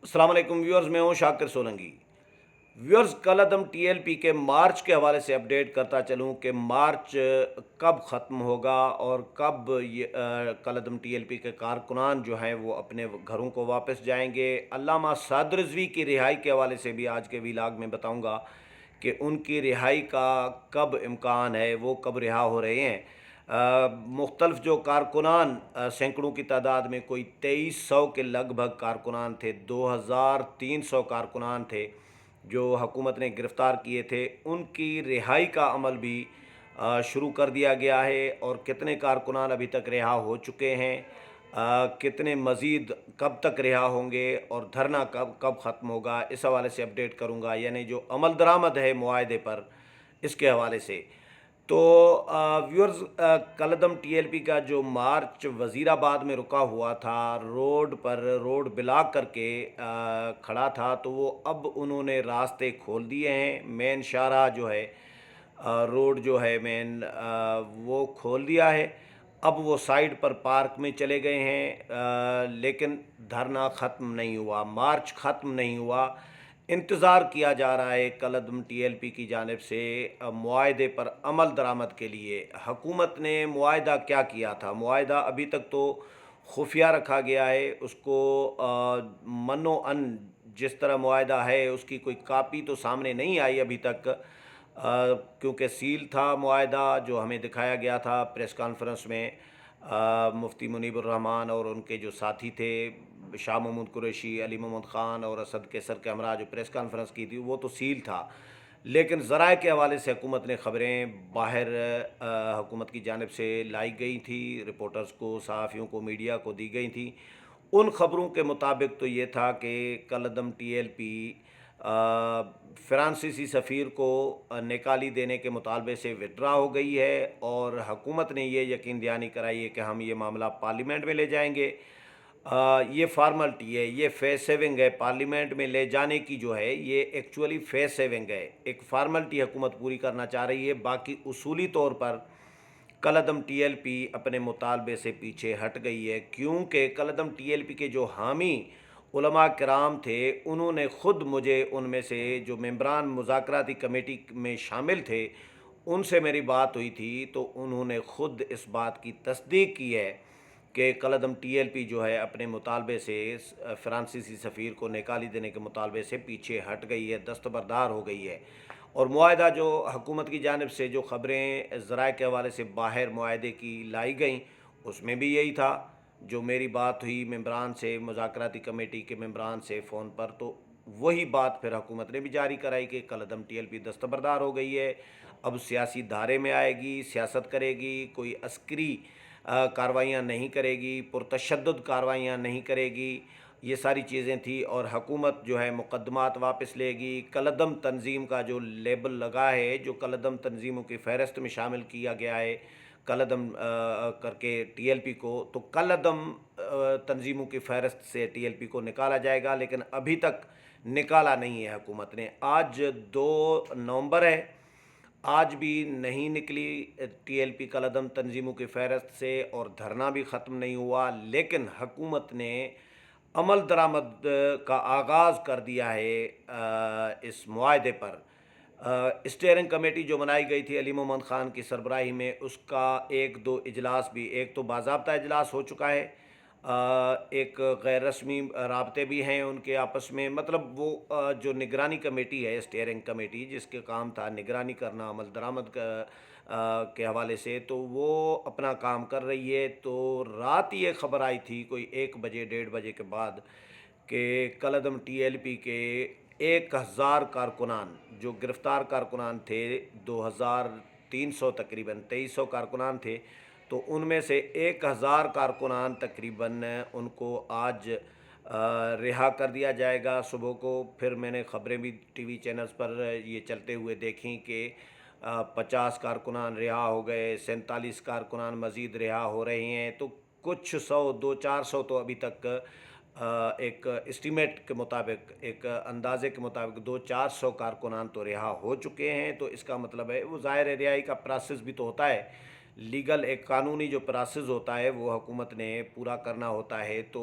अस्सलाम वालेकुम व्यूअर्स, मैं हूं शाकिर सोलंकी। व्यूअर्स, कल अदम टीएलपी के मार्च के हवाले से अपडेट करता चलूं कि मार्च कब ख़त्म होगा और कब कल अदम टीएलपी के कारकुनान जो हैं वो अपने घरों को वापस जाएंगे। अल्लामा साद रिजवी की रिहाई के हवाले से भी आज के व्लॉग में बताऊंगा कि उनकी रिहाई का कब इम्कान है, वो कब रिहा हो रहे हैं। मुख्तलिफ जो कारकुनान सैकड़ों की तादाद में कोई 2300 के लगभग कारकुनान थे, 2300 कारकुनान थे जो हुकूमत ने गिरफ़्तार किए थे, उनकी रिहाई का अमल भी शुरू कर दिया गया है। और कितने कारकुनान अभी तक रिहा हो चुके हैं, कितने मज़ीद कब तक रिहा होंगे और धरना कब कब ख़त्म होगा, इस हवाले से अपडेट करूँगा। यानी जो अमल दरामद है मुआहदे पर, इसके हवाले से। तो व्यूअर्स, कलदम टीएलपी का जो मार्च वज़ीराबाद में रुका हुआ था, रोड पर रोड ब्लॉक करके खड़ा था, तो वो अब उन्होंने रास्ते खोल दिए हैं। मेन शाहराह जो है, रोड जो है मेन, वो खोल दिया है। अब वो साइड पर पार्क में चले गए हैं, लेकिन धरना ख़त्म नहीं हुआ, मार्च ख़त्म नहीं हुआ। इंतज़ार किया जा रहा है कलअदम टीएलपी की जानिब से मुआहदे पर अमल दरामद के लिए। हुकूमत ने मुआहदा क्या किया था? मुआहदा अभी तक तो खुफिया रखा गया है। उसको मनो अन जिस तरह मुआहदा है, उसकी कोई कापी तो सामने नहीं आई अभी तक, क्योंकि सील था मुआहदा जो हमें दिखाया गया था प्रेस कॉन्फ्रेंस में। मुफ्ती मुनीबुर रहमान और उनके जो साथी थे, शाह महमूद कुरैशी, अली मोहम्मद ख़ान और असद कैसर के हमरा जो प्रेस कॉन्फ्रेंस की थी, वो तो सील था। लेकिन ज़राए के हवाले से हुकूमत ने ख़बरें बाहर हुकूमत की जानिब से लाई गई थी, रिपोर्टर्स को, सहाफ़ियों को, मीडिया को दी गई थी। उन ख़बरों के मुताबिक तो ये था कि कलअदम टीएलपी फ़्रांसीसी सफ़ीर को निकाली देने के मुतालबे से विड्रा हो गई है और हुकूमत ने ये यकीन दहानी कराई है कि हम ये मामला पार्लियामेंट में ले जाएंगे। ये फार्मलिटी है, ये फेस सेविंग है। पार्लियामेंट में ले जाने की जो है, ये एक्चुअली फेस सेविंग है, एक फार्मलिटी हुकूमत पूरी करना चाह रही है। बाकी उसूली तौर पर कलअदम टीएलपी अपने मुतालबे से पीछे हट गई है, क्योंकि कलअदम टीएलपी के जो हामी उलमा किराम थे, उन्होंने ख़ुद मुझे उनमें से जो मेंबरान मुज़ाकराती कमेटी में शामिल थे, उनसे मेरी बात हुई थी, तो उन्होंने ख़ुद इस बात की तस्दीक की है कि कलअदम टीएलपी जो है अपने मुतालबे से फ़्रांसीसी सफ़ीर को निकाली देने के मुतालबे से पीछे हट गई है, दस्तबरदार हो गई है। और मुआहदा जो हुकूमत की जानिब से जो ख़बरें ज़राए के हवाले से बाहर मुआहदे की लाई गईं, उसमें भी यही था। जो मेरी बात हुई मेंबरान से, मुज़ाकराती कमेटी के मेंबरान से फ़ोन पर, तो वही बात फिर हुकूमत ने भी जारी कराई कि कलअदम टीएलपी दस्तबरदार हो गई है, अब सियासी धारे में आएगी, सियासत करेगी, कोई अस्करी कार्रवाइयाँ नहीं करेगी, पुरतशद्दुद कार्रवाइयाँ नहीं करेगी। ये सारी चीज़ें थी। और हुकूमत जो है मुकदमात वापस लेगी। कलअदम तंजीम का जो लेबल लगा है, जो कलअदम तंजीमों की फ़हरिस्त में शामिल किया गया है कलअदम करके टीएलपी को, तो कलअदम तंजीमों की फ़हरिस्त से टीएलपी को निकाला जाएगा, लेकिन अभी तक निकाला नहीं है हुकूमत ने। आज 2 नवंबर है, आज भी नहीं निकली टीएलपी कलअदम तंजीमों की फ़हरिस्त से और धरना भी ख़त्म नहीं हुआ। लेकिन हुकूमत ने अमल दरामद का आगाज़ कर दिया है इस मुआहदे पर। स्टीयरिंग कमेटी जो बनाई गई थी अली मोहम्मद ख़ान की सरबराही में, उसका 1-2 इजलास भी, एक तो बाज़ाब्ता इजलास हो चुका है, एक गैर रस्मी राबते भी हैं उनके आपस में। मतलब वो जो निगरानी कमेटी है, स्टीयरिंग कमेटी, जिसके काम था निगरानी करना अमल दरामद के हवाले से, तो वो अपना काम कर रही है। तो रात ये खबर आई थी कोई 1 बजे, 1:30 बजे के बाद, कि कलअदम टीएलपी के 1000 कारकुनान जो गिरफ़्तार कारकुनान थे, 2300 तकरीबन 2300 कारकुनान थे, तो उनमें से 1000 कारकुनान तकरीबन उनको आज रिहा कर दिया जाएगा सुबह को। फिर मैंने ख़बरें भी टीवी चैनल्स पर ये चलते हुए देखी कि 50 कारकुनान रिहा हो गए, 47 कारकुनान मज़ीद रिहा हो रहे हैं। तो कुछ 100, 200-400 तो अभी तक एक एस्टीमेट के मुताबिक, एक अंदाज़े के मुताबिक 200-400 कारकुनान तो रिहा हो चुके हैं। तो इसका मतलब है, वो ज़ाहिर है रिहाई का प्रोसेस भी तो होता है, लीगल एक कानूनी जो प्रोसेस होता है वो हुकूमत ने पूरा करना होता है। तो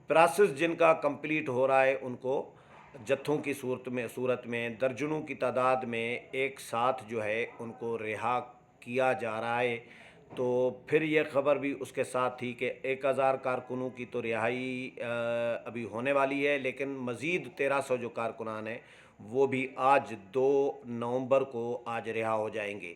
प्रोसेस जिनका कंप्लीट हो रहा है उनको जत्थों की सूरत में दर्जनों की तादाद में एक साथ जो है उनको रिहा किया जा रहा है। तो फिर ये ख़बर भी उसके साथ थी कि 1000 कारकुनों की तो रिहाई अभी होने वाली है, लेकिन मज़ीद 1300 जो कारकुनान हैं वो भी आज 2 नवंबर को आज रिहा हो जाएंगे।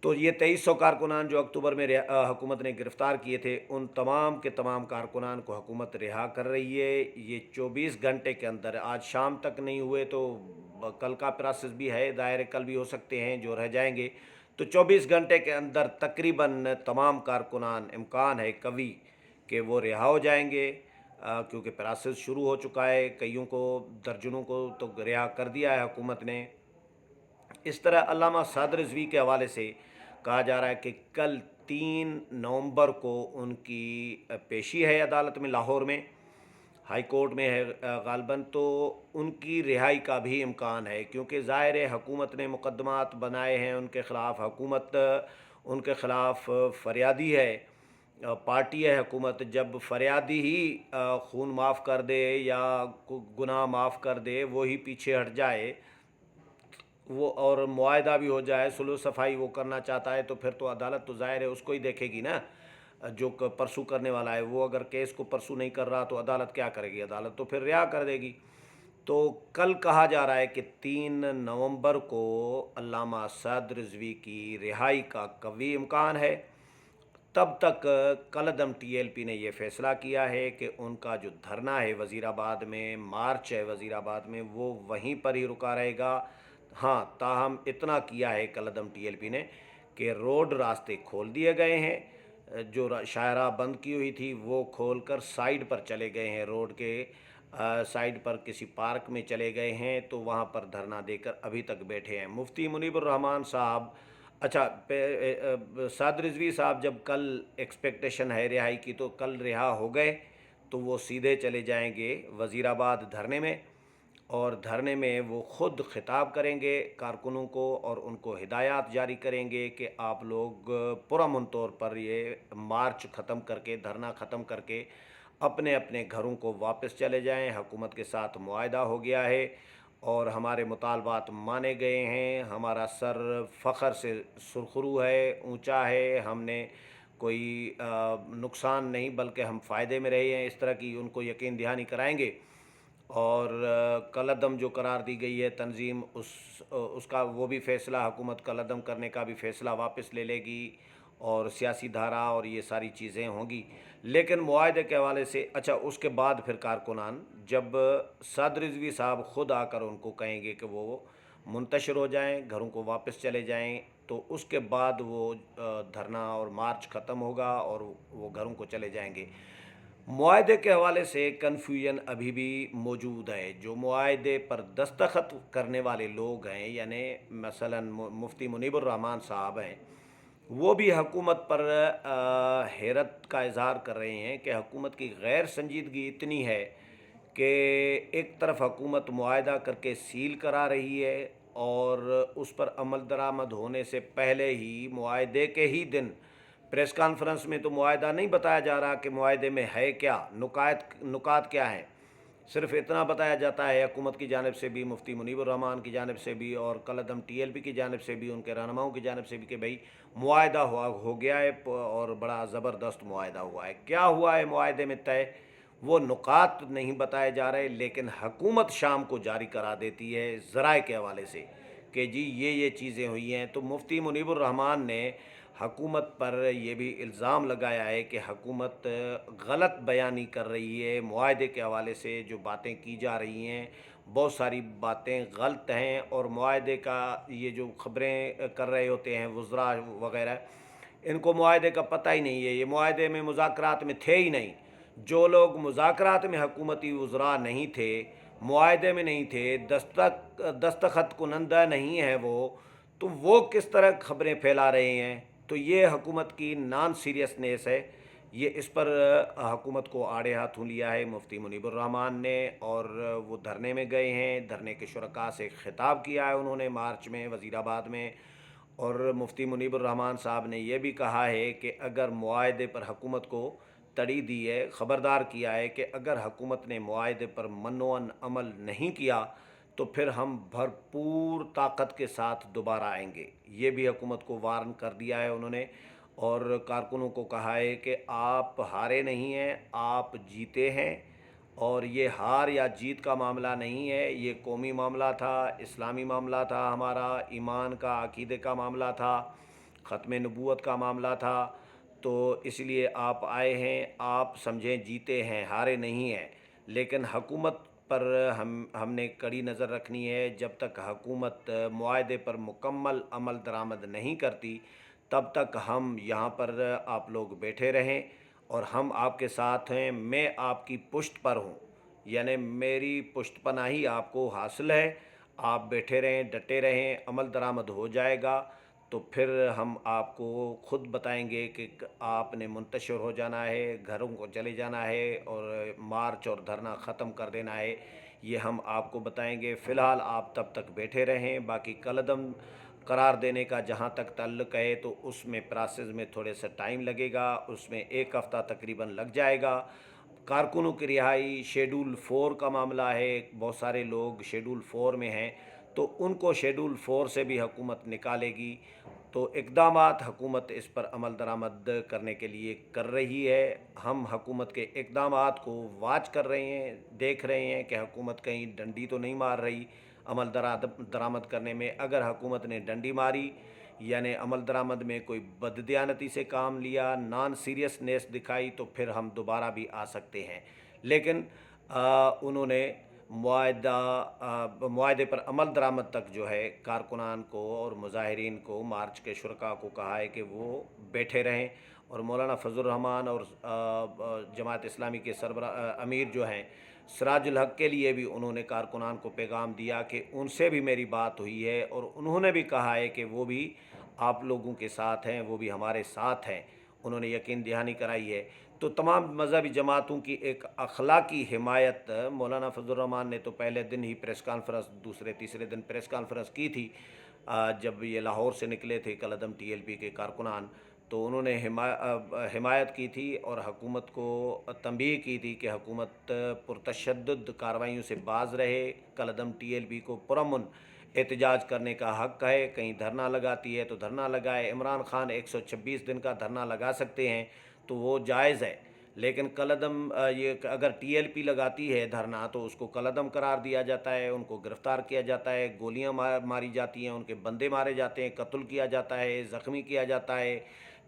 तो ये 2300 कारकुनान जो अक्टूबर में हुकूमत ने गिरफ़्तार किए थे, उन तमाम के तमाम कारकुनान को हुकूमत रिहा कर रही है। ये 24 घंटे के अंदर, आज शाम तक नहीं हुए तो कल का प्रोसेस भी है, दायरे कल भी हो सकते हैं जो रह जाएंगे। तो 24 घंटे के अंदर तकरीबन तमाम कारकुनान, इम्कान है कवी कि वो रिहा हो जाएंगे, क्योंकि प्रोसेस शुरू हो चुका है। कईयों को, दर्जनों को तो रिहा कर दिया है हुकूमत ने। इस तरह अल्लामा साद रिज़वी के हवाले से कहा जा रहा है कि कल 3 नवंबर को उनकी पेशी है अदालत में, लाहौर में, हाई कोर्ट में है गालबन। तो उनकी रिहाई का भी इम्कान है, क्योंकि ज़ाहिर है हुकूमत ने मुकदमात बनाए हैं उनके ख़िलाफ़, हुकूमत उनके ख़िलाफ़ फरियादी है, पार्टी है हुकूमत। जब फरियादी ही खून माफ़ कर दे या गुनाह माफ़ कर दे, वो ही पीछे हट जाए, वो और मुआहदा भी हो जाए, सुलह सफ़ाई वो करना चाहता है, तो फिर तो अदालत तो ज़ाहिर है उसको ही देखेगी ना, जो परसू करने वाला है। वो अगर केस को परसू नहीं कर रहा तो अदालत क्या करेगी? अदालत तो फिर रिहा कर देगी। तो कल कहा जा रहा है कि 3 नवंबर को अल्लामा साद रिज़वी की रिहाई का कवी इम्कान है। तब तक कलदम टीएलपी ने यह फ़ैसला किया है कि उनका जो धरना है वज़ीराबाद में, मार्च है वज़ीराबाद में, वो वहीं पर ही रुका रहेगा। हाँ, ताहम इतना किया है कलदम टीएलपी ने कि रोड रास्ते खोल दिए गए हैं, जो शाहराह बंद की हुई थी वो खोल कर साइड पर चले गए हैं, रोड के साइड पर किसी पार्क में चले गए हैं। तो वहाँ पर धरना देकर अभी तक बैठे हैं। मुफ्ती मुनीबुर रहमान साहब, अच्छा, साद रिज़वी साहब जब कल एक्सपेक्टेशन है रिहाई की, तो कल रिहा हो गए तो वो सीधे चले जाएंगे वज़ीराबाद धरने में, और धरने में वो ख़ुद ख़िताब करेंगे कारकुनों को और उनको हिदायत जारी करेंगे कि आप लोग पुरअमन तौर पर ये मार्च ख़त्म करके, धरना ख़त्म करके अपने अपने घरों को वापस चले जाएं। हुकूमत के साथ मुआहदा हो गया है और हमारे मुतालबात माने गए हैं। हमारा सर फ़ख्र से सुरखरू है, ऊंचा है, हमने कोई नुकसान नहीं बल्कि हम फ़ायदे में रहे हैं, इस तरह की उनको यकीन दहानी कराएंगे। और कलअदम जो करार दी गई है तंजीम, उसका वो भी फ़ैसला, हुकूमत कलअदम करने का भी फ़ैसला वापस ले लेगी, और सियासी धारा और ये सारी चीज़ें होंगी। लेकिन मुआहदे के हवाले से, अच्छा, उसके बाद फिर कारकुनान जब साद रिज़वी साहब ख़ुद आकर उनको कहेंगे कि वो मुंतशिर हो जाएं, घरों को वापस चले जाएं, तो उसके बाद वो धरना और मार्च ख़त्म होगा और वो घरों को चले जाएंगे। मुआहदे के हवाले से कन्फ्यूजन अभी भी मौजूद है। जो मुआहदे पर दस्तखत करने वाले लोग हैं, यानी मसलन मुफ्ती मुनीबुर रहमान साहब हैं, वो भी हुकूमत पर हैरत का इज़हार कर रहे हैं कि हुकूमत की गैर संजीदगी इतनी है कि एक तरफ हुकूमत मुआहदा करके सील करा रही है, और उस पर अमल दरामद होने से पहले ही, मुआहदे के ही दिन, प्रेस कॉन्फ्रेंस में तो मुआहदा नहीं बताया जा रहा कि मुआहदे में है क्या, नुकात क्या हैं। सिर्फ इतना बताया जाता है हुकूमत की जानिब से भी, मुफ्ती मुनीबुर रहमान की जानिब से भी और कलअदम टीएलपी की जानिब से भी, उनके रहनुमाओं की जानिब से भी, कि भाई मुआहदा हो गया है और बड़ा ज़बरदस्त मुआहदा हुआ है। क्या हुआ है मुआहदे में तय, वो नुकात नहीं बताए जा रहे, लेकिन हुकूमत शाम को जारी करा देती है ज़राए के हवाले से कि जी ये चीज़ें हुई हैं। तो मुफ्ती मुनीबुर रहमान ने हुकूमत पर यह भी इल्ज़ाम लगाया है कि हुकूमत गलत बयानी कर रही है। मुआहदे के हवाले से जो बातें की जा रही हैं, बहुत सारी बातें गलत हैं, और मुआहदे का ये जो ख़बरें कर रहे होते हैं वज़रा वग़ैरह, इनको मुआहदे का पता ही नहीं है, ये मुआहदे में मुज़ाकरात में थे ही नहीं। जो लोग मुज़ाकरात में हुकूमती वज़रा नहीं थे, मुआहदे में नहीं थे, दस्तखत कुनंदा नहीं है वो, तो वो किस तरह खबरें फैला रहे हैं? तो ये हुकूमत की नॉन सीरियसनेस है। ये इस पर हुकूमत को आड़े हाथों लिया है मुफ्ती मुनीबुर रहमान ने, और वो धरने में गए हैं, धरने के शुरका से ख़िताब किया है उन्होंने मार्च में वज़ीराबाद में। और मुफ्ती मुनीबुर रहमान साहब ने यह भी कहा है कि अगर मुआहदे पर हुकूमत को تڑی دی ہے، خبردار کیا ہے کہ اگر حکومت نے معاہدے پر منوعاً عمل نہیں کیا تو پھر ہم بھرپور طاقت کے ساتھ دوبارہ آئیں گے۔ یہ بھی حکومت کو وارن کر دیا ہے انہوں نے، اور کارکنوں کو کہا ہے کہ آپ ہارے نہیں ہیں، آپ جیتے ہیں، اور یہ ہار یا جیت کا معاملہ نہیں ہے، یہ قومی معاملہ تھا، اسلامی معاملہ تھا، ہمارا ایمان کا عقیدے کا معاملہ تھا، ختم نبوت کا معاملہ تھا۔ تو اس لیے آپ آئے ہیں، آپ سمجھیں جیتے ہیں، ہارے نہیں ہیں۔ لیکن حکومت پر ہم نے کڑی نظر رکھنی ہے۔ جب تک حکومت معاہدے پر مکمل عمل درآمد نہیں کرتی تب تک ہم یہاں پر آپ لوگ بیٹھے رہیں، اور ہم آپ کے ساتھ ہیں، میں آپ کی پشت پر ہوں، یعنی میری پشت پناہی آپ کو حاصل ہے۔ آپ بیٹھے رہیں، ڈٹے رہیں، عمل درآمد ہو جائے گا تو پھر ہم آپ کو خود بتائیں گے کہ آپ نے منتشر ہو جانا ہے، گھروں کو چلے جانا ہے، اور مارچ اور دھرنا ختم کر دینا ہے، یہ ہم آپ کو بتائیں گے۔ فی الحال آپ تب تک بیٹھے رہیں۔ باقی کالعدم قرار دینے کا جہاں تک تعلق ہے تو اس میں پراسز میں تھوڑے سا ٹائم لگے گا، اس میں 1 ہفتہ تقریباً لگ جائے گا۔ کارکنوں کی رہائی شیڈول 4 کا معاملہ ہے، بہت سارے لوگ شیڈول 4 میں ہیں، تو ان کو شیڈول 4 سے بھی حکومت نکالے گی۔ تو اقدامات حکومت اس پر عمل درآمد کرنے کے لیے کر رہی ہے۔ ہم حکومت کے اقدامات کو واچ کر رہے ہیں، دیکھ رہے ہیں کہ حکومت کہیں ڈنڈی تو نہیں مار رہی عمل درآمد کرنے میں۔ اگر حکومت نے ڈنڈی ماری، یعنی عمل درآمد میں کوئی بددیانتی سے کام لیا، نان سیریسنیس دکھائی، تو پھر ہم دوبارہ بھی آ سکتے ہیں۔ لیکن انہوں نے معاہدے پر عمل درآمد تک جو ہے کارکنان کو اور مظاہرین کو، مارچ کے شرکاء کو کہا ہے کہ وہ بیٹھے رہیں، اور مولانا فضل الرحمان اور جماعت اسلامی کے سربراہ امیر جو ہیں سراج الحق کے لیے بھی انہوں نے کارکنان کو پیغام دیا کہ ان سے بھی میری بات ہوئی ہے، اور انہوں نے بھی کہا ہے کہ وہ بھی آپ لوگوں کے ساتھ ہیں، وہ بھی ہمارے ساتھ ہیں، انہوں نے یقین دہانی کرائی ہے۔ تو تمام مذہبی جماعتوں کی ایک اخلاقی حمایت، مولانا فضل الرحمان نے تو پہلے دن ہی پریس کانفرنس، دوسرے تیسرے دن پریس کانفرنس کی تھی جب یہ لاہور سے نکلے تھے کالعدم ٹی ایل پی کے کارکنان، تو انہوں نے حمایت کی تھی اور حکومت کو تنبیہ کی تھی کہ حکومت پرتشدد کارروائیوں سے باز رہے۔ کالعدم ٹی ایل پی کو پرامن احتجاج کرنے کا حق ہے، کہیں دھرنا لگاتی ہے تو دھرنا لگائے۔ عمران خان 126 دن کا دھرنا لگا سکتے ہیں تو وہ جائز ہے، لیکن کالعدم یہ اگر ٹی ایل پی لگاتی ہے دھرنا تو اس کو کالعدم قرار دیا جاتا ہے، ان کو گرفتار کیا جاتا ہے، گولیاں ماری جاتی ہیں، ان کے بندے مارے جاتے ہیں، قتل کیا جاتا ہے، زخمی کیا جاتا ہے،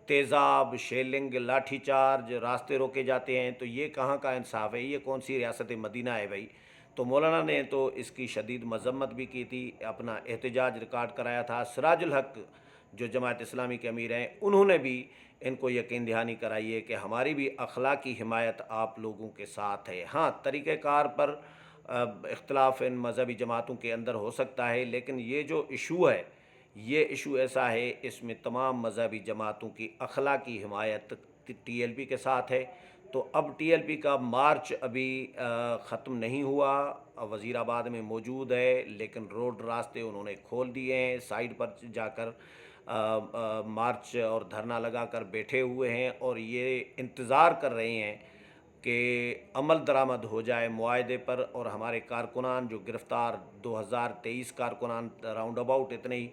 تیزاب، شیلنگ، لاٹھی چارج، راستے روکے جاتے ہیں۔ تو یہ کہاں کا انصاف ہے؟ یہ کون سی ریاست مدینہ ہے بھائی؟ تو مولانا نے تو اس کی شدید مذمت بھی کی تھی، اپنا احتجاج ریکارڈ کرایا تھا۔ سراج الحق جو جماعت اسلامی کے امیر ہیں انہوں نے بھی ان کو یقین دہانی کرائی ہے کہ ہماری بھی اخلاقی حمایت آپ لوگوں کے ساتھ ہے۔ ہاں، طریقہ کار پر اختلاف ان مذہبی جماعتوں کے اندر ہو سکتا ہے، لیکن یہ جو ایشو ہے، یہ ایشو ایسا ہے، اس میں تمام مذہبی جماعتوں کی اخلاقی حمایت ٹی ایل پی کے ساتھ ہے۔ تو اب ٹی ایل پی کا مارچ ابھی ختم نہیں ہوا، وزیر آباد میں موجود ہے، لیکن روڈ راستے انہوں نے کھول دیے ہیں، سائڈ پر جا کر مارچ اور دھرنا لگا کر بیٹھے ہوئے ہیں، اور یہ انتظار کر رہے ہیں کہ عمل درآمد ہو جائے معاہدے پر، اور ہمارے کارکنان جو گرفتار 2023 کارکنان راؤنڈ اباؤٹ اتنے ہی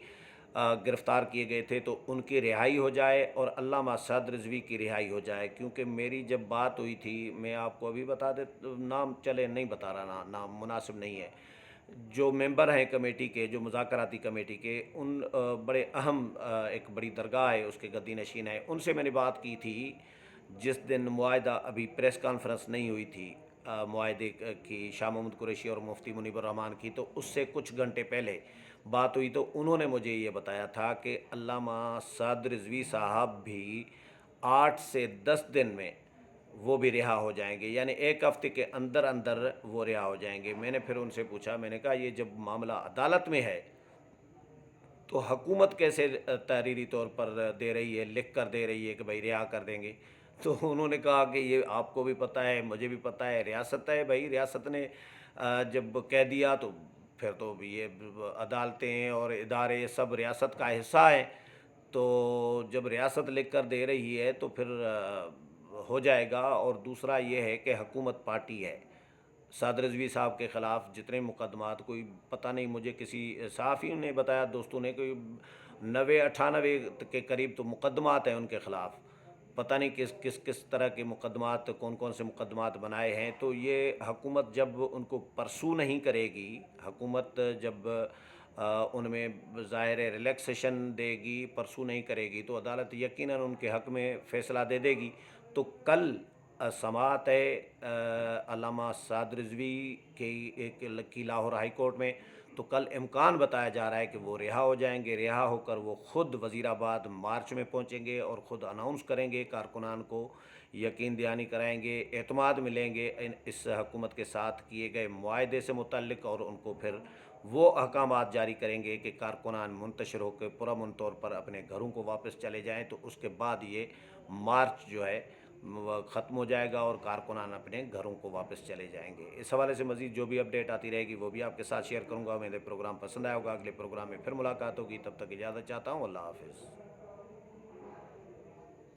گرفتار کیے گئے تھے، تو ان کی رہائی ہو جائے اور علامہ سعد رضوی کی رہائی ہو جائے۔ کیونکہ میری جب بات ہوئی تھی، میں آپ کو ابھی بتا دے، نام چلے نہیں بتا رہا، نام مناسب نہیں ہے، جو ممبر ہیں کمیٹی کے، جو مذاکراتی کمیٹی کے، ان بڑے اہم ایک بڑی درگاہ ہے اس کے گدی نشین ہیں، ان سے میں نے بات کی تھی جس دن معاہدہ ابھی پریس کانفرنس نہیں ہوئی تھی معاہدے کی، شاہ محمود قریشی اور مفتی منیب الرحمان کی، تو اس سے کچھ گھنٹے پہلے بات ہوئی، تو انہوں نے مجھے یہ بتایا تھا کہ علامہ سعد رضوی صاحب بھی 8 سے 10 دن میں وہ بھی رہا ہو جائیں گے، یعنی 1 ہفتے کے اندر اندر وہ رہا ہو جائیں گے۔ میں نے پھر ان سے پوچھا، میں نے کہا یہ جب معاملہ عدالت میں ہے تو حکومت کیسے تحریری طور پر دے رہی ہے، لکھ کر دے رہی ہے کہ بھائی رہا کر دیں گے؟ تو انہوں نے کہا کہ یہ آپ کو بھی پتہ ہے، مجھے بھی پتہ ہے، ریاست ہے بھائی، ریاست نے جب کہہ دیا تو پھر تو یہ عدالتیں اور ادارے سب ریاست کا حصہ ہیں، تو جب ریاست لکھ کر دے رہی ہے تو پھر ہو جائے گا۔ اور دوسرا یہ ہے کہ حکومت پارٹی ہے، سعد رضوی صاحب کے خلاف جتنے مقدمات، کوئی پتہ نہیں، مجھے کسی صحافیوں نے بتایا، دوستوں نے، کوئی 98 کے قریب تو مقدمات ہیں ان کے خلاف، پتہ نہیں کس طرح کے مقدمات، کون سے مقدمات بنائے ہیں۔ تو یہ حکومت جب ان کو پرسو نہیں کرے گی، حکومت جب ان میں ظاہر ریلیکسیشن دے گی، پرسو نہیں کرے گی، تو عدالت یقیناً ان کے حق میں فیصلہ دے دے گی۔ تو کل سماعت ہے علامہ سعد رضوی کی لاہور ہائی کورٹ میں، تو کل امکان بتایا جا رہا ہے کہ وہ رہا ہو جائیں گے، رہا ہو کر وہ خود وزیر آباد مارچ میں پہنچیں گے اور خود اناؤنس کریں گے، کارکنان کو یقین دہانی کرائیں گے، اعتماد ملیں گے اس حکومت کے ساتھ کیے گئے معاہدے سے متعلق، اور ان کو پھر وہ احکامات جاری کریں گے کہ کارکنان منتشر ہو کے پرامن طور پر اپنے گھروں کو واپس چلے جائیں۔ تو اس کے بعد یہ مارچ جو ہے وہ ختم ہو جائے گا اور کارکنان اپنے گھروں کو واپس چلے جائیں گے۔ اس حوالے سے مزید جو بھی اپڈیٹ آتی رہے گی وہ بھی آپ کے ساتھ شیئر کروں گا۔ میرے پروگرام پسند آیا ہوگا، اگلے پروگرام میں پھر ملاقات ہوگی، تب تک اجازت چاہتا ہوں، اللہ حافظ۔